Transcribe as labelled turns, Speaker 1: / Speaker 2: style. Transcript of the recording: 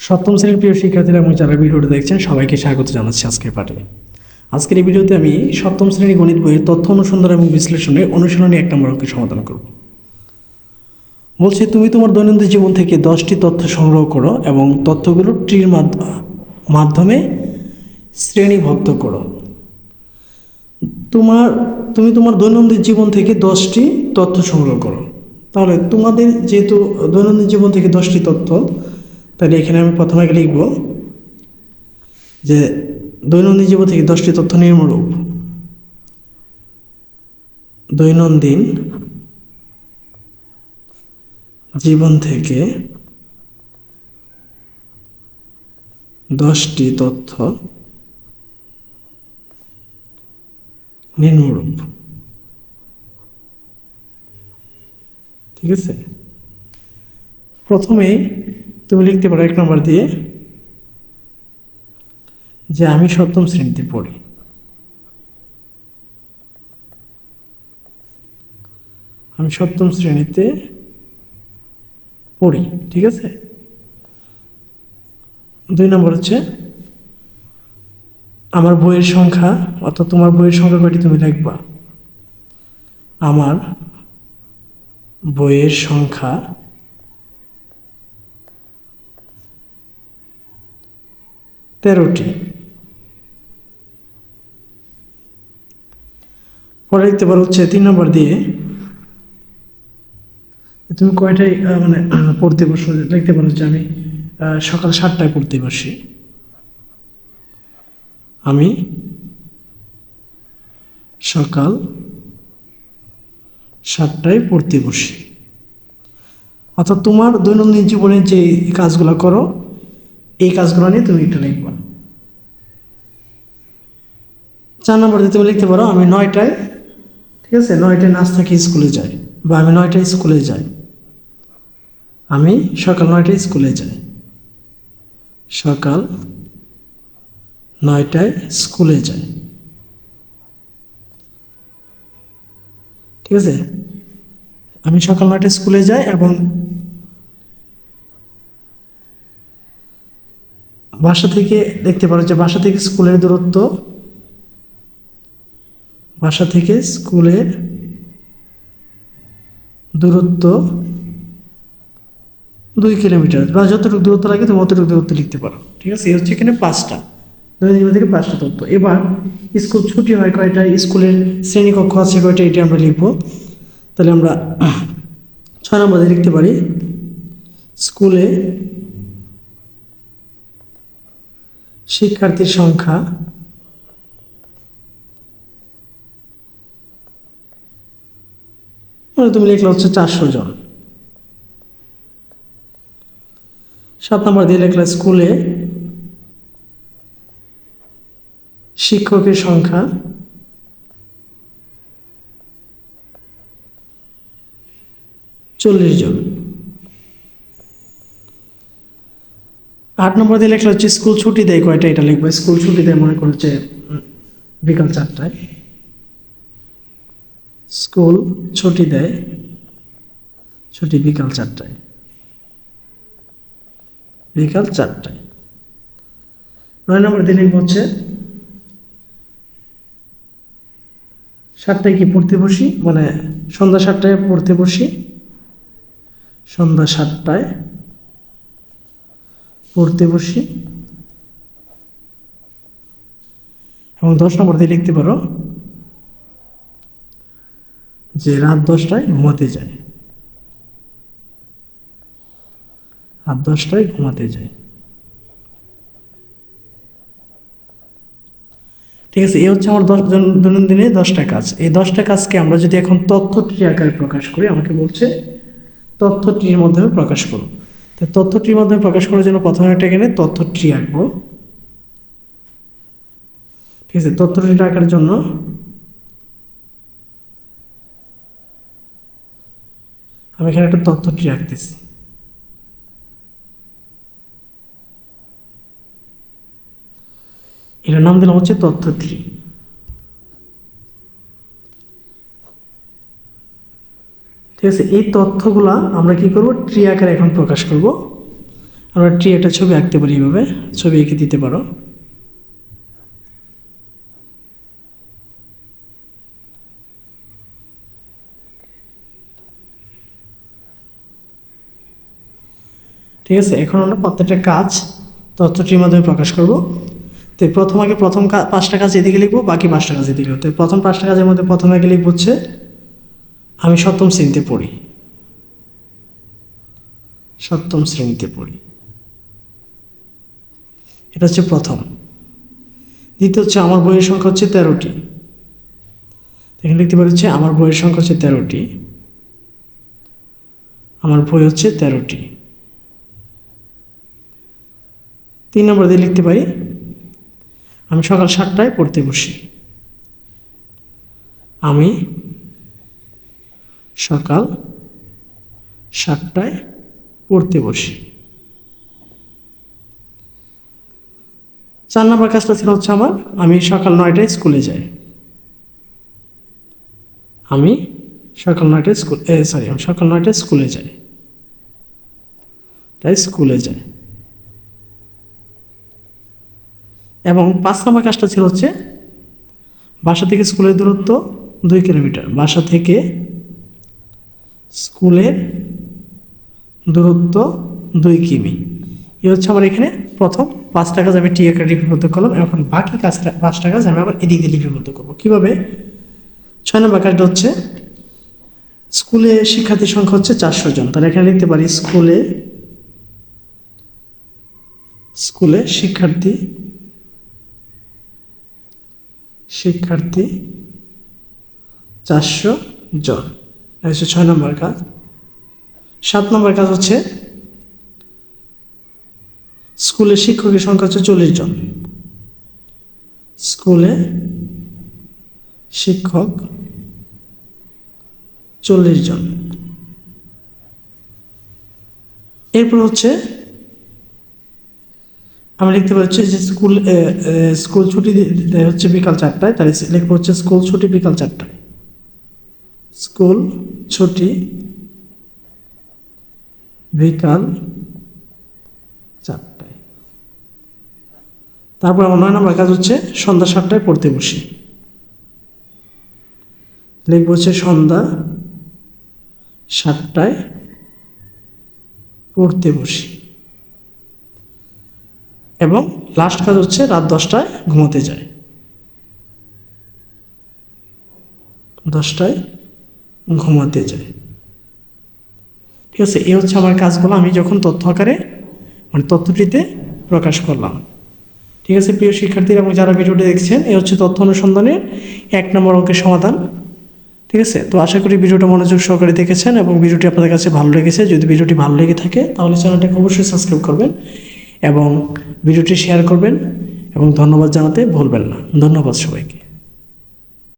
Speaker 1: সপ্তম শ্রেণীর প্রিয় শিক্ষার্থীরা এবং যারা ভিডিওটি দেখছেন সবাইকে স্বাগত জানাচ্ছি আজকের পাঠে। আজকের এই ভিডিওতে আমি সপ্তম শ্রেণী গণিত বইয়ের তথ্য অনুসন্ধান এবং বিশ্লেষণে অনুশীলনী 1 নম্বর অঙ্কের সমাধান করব। বলছে তুমি তোমার দৈনন্দিন জীবন থেকে 10টি তথ্য সংগ্রহ করো এবং তথ্যগুলো ট্রির মাধ্যমে শ্রেণীবদ্ধ করো। তুমি তোমার দৈনন্দিন জীবন থেকে 10টি তথ্য সংগ্রহ করো। তাহলে তোমাদের যেহেতু দৈনন্দিন জীবন থেকে 10টি তথ্য, তাহলে এখানে আমি প্রথমে লিখব যে দৈনন্দিন জীবন থেকে 10টি তথ্য নিম্নরূপ। দৈনন্দিন জীবন থেকে 10টি তথ্য নিম্নরূপ। ঠিক আছে, প্রথমে তুমি লিখতে পারো 1 নম্বর দিয়ে যে আমি সপ্তম শ্রেণীতে পড়ি। আমি সপ্তম শ্রেণীতে পড়ি। ঠিক আছে। 2 নম্বর হচ্ছে আমার বইয়ের সংখ্যা, অর্থাৎ তোমার বইয়ের সংখ্যা কয়টি তুমি লিখবা। আমার বইয়ের সংখ্যা 13টি। পরে লিখতে পারো হচ্ছে 3 নম্বর দিয়ে তুমি কয়টায় পড়তে বসো। লিখতে পারো যে আমি সকাল 7টায় পড়তে বসি। আমি সকাল 7টায় পড়তে বসি। অর্থাৎ তোমার দৈনন্দিন জীবনে যে কাজগুলো করো এই কাজগুলো নিয়ে তুমি একটু লিখবা। 4 নম্বর দিয়ে তুমি লিখতে পারো আমি 9টায়, ঠিক আছে, 9টায় নাস্তা খেয়ে স্কুলে যাই, বা আমি 9টায় স্কুলে যাই। আমি সকাল 9টায় স্কুলে যাই। সকাল 9টায় স্কুলে যাই। ঠিক আছে, আমি সকাল 9টায় স্কুলে যাই এবং বাসা থেকে দেখতে পারো যে বাসা থেকে স্কুলের দূরত্ব, বাসা থেকে স্কুলের দূরত্ব 2 কিলোমিটার, বা যতটুকু দূরত্ব লাগে তুমি অতটুকু দূরত্ব লিখতে পারো। ঠিক আছে, এই হচ্ছে এখানে 5টা দৈনন্দিন জীবন থেকে 5টা তথ্য। এবার স্কুল ছুটি হয় কয়টা, স্কুলের শ্রেণীকক্ষ আছে কয়টা, এটা আমরা লিখবো। তাহলে আমরা 6 নম্বরে লিখতে পারি স্কুলে শিক্ষার্থীর সংখ্যা তুমি লিখলে হচ্ছে 400 জন। 7 নম্বর দিয়ে লিখলে স্কুলে শিক্ষকের সংখ্যা 40 জন। 8 নম্বর দিয়ে লেখা হচ্ছে স্কুল ছুটি দেয় কয়টা, এটা লিখবো। স্কুল ছুটি দেয় মনে করছে বিকাল 4টায়। স্কুল ছুটি দেয়, ছুটি বিকাল 4টায়। বিকাল 4টায়। 9 নম্বর দিয়ে লিখবো হচ্ছে 7টায় কি পড়তে বসি, সন্ধ্যা 7টায় পড়তে বসি। সন্ধ্যা 7টায় পড়তে বসি। এবং 10 নম্বর দিয়ে লিখতে পারো যে রাত 10টায় ঘুমাতে যায়। রাত 10টায় ঘুমাতে যায়। ঠিক আছে, এই হচ্ছে আমার দৈনন্দিনে 10টা কাজ। এই 10টা কাজকে আমরা যদি এখন তথ্য ট্রি আকারে প্রকাশ করি, আমাকে বলছে তথ্য ট্রির মাধ্যমে প্রকাশ করো। তো তথ্য ট্রির মাধ্যমে প্রকাশ করার জন্য প্রথমে একটা এখানে তথ্য ট্রি আঁকবো। ঠিক আছে, তথ্য ট্রিটা আঁকার জন্য আমি এখানে একটা তথ্য ট্রি আঁকতেছি। এটার নাম দিলাম হচ্ছে তথ্য ট্রি। ঠিক আছে, এই তথ্যগুলা আমরা কি করব, ট্রি আকারে এখন প্রকাশ করব। আমরা ট্রি একটা ছবি আঁকতে পারি, এইভাবে ছবি এঁকে দিতে পারো। ঠিক আছে, এখন আমরা প্রত্যেকটা কাজ তথ্যটির মাধ্যমে প্রকাশ করব। তো প্রথম 5টা কাজ এদিকে লিখবো, বাকি 5টা কাজ এদিকে লিখবো। তো প্রথম 5টা কাজের মধ্যে প্রথমে আগে লিখবো হচ্ছে আমি সপ্তম শ্রেণীতে পড়ি। সপ্তম শ্রেণীতে পড়ি, এটা হচ্ছে প্রথম। দ্বিতীয় হচ্ছে আমার বইয়ের সংখ্যা হচ্ছে 13টি। এখানে লিখতে পারি হচ্ছে আমার বইয়ের সংখ্যা হচ্ছে 13টি। আমার বই হচ্ছে 13টি। 3 নম্বর দিয়ে লিখতে পারি আমি সকাল 7টায় পড়তে বসি। আমি সকাল 7টায় পড়তে বসি। 4 নম্বর কাজটা ছিল হচ্ছে আমি সকাল 9টায় স্কুলে যাই। আমি সকাল 9টায় আমি সকাল 9টায় স্কুলে যাই। স্কুলে যাই। এবং 5 নম্বর কাজটা ছিল হচ্ছে বাসা থেকে স্কুলের দূরত্ব 2 কিলোমিটার। বাসা থেকে স্কুলের দূরত্ব 2 কিমি। এই হচ্ছে আমার এখানে প্রথম 5টা কাজ আমি টিক আকারে লিপিবদ্ধ করলাম। এখন বাকি 5টা কাজ আমি আবার এদিক দিয়ে লিপিবদ্ধ করবো। কীভাবে? 6 নম্বর কাজটা হচ্ছে স্কুলে শিক্ষার্থীর সংখ্যা হচ্ছে 400 জন। তাহলে এখানে লিখতে পারি স্কুলে শিক্ষার্থী 400 জন। এটা হচ্ছে 6 নম্বর কাজ। 7 নম্বর কাজ হচ্ছে স্কুলে শিক্ষকের সংখ্যা হচ্ছে 40 জন। স্কুলে শিক্ষক 40 জন। এরপর হচ্ছে আমি লিখতে পারছি যে স্কুল ছুটি হচ্ছে বিকাল 4টায়, তাহলে লিখবো হচ্ছে স্কুল ছুটি বিকাল 4টায়। স্কুল ছুটি বিকাল 4টায়। তারপর আমার 9 নম্বর কাজ হচ্ছে সন্ধ্যা 7টায় পড়তে বসি। লিখবো হচ্ছে সন্ধ্যা 7টায় পড়তে বসি। এবং লাস্ট কাজ হচ্ছে রাত 10টায় ঘুমোতে যায়। 10টায় ঘুমাতে যায়। ঠিক আছে, এই হচ্ছে আমার কাজগুলো আমি যখন তথ্য আকারে তথ্যটিতে প্রকাশ করলাম। ঠিক আছে প্রিয় শিক্ষার্থীরা এবং যারা ভিডিওটি দেখছেন, এই হচ্ছে তথ্য অনুসন্ধানের 1 নম্বর অঙ্কের সমাধান। ঠিক আছে, তো আশা করি ভিডিওটা মনোযোগ সহকারে দেখেছেন এবং ভিডিওটি আপনাদের কাছে ভালো লেগেছে। যদি ভিডিওটি ভালো লেগে থাকে তাহলে চ্যানেলটাকে অবশ্যই সাবস্ক্রাইব করবেন এবং ভিডিওটি শেয়ার করবেন এবং ধন্যবাদ জানাতে ভুলবেন না। ধন্যবাদ সবাইকে।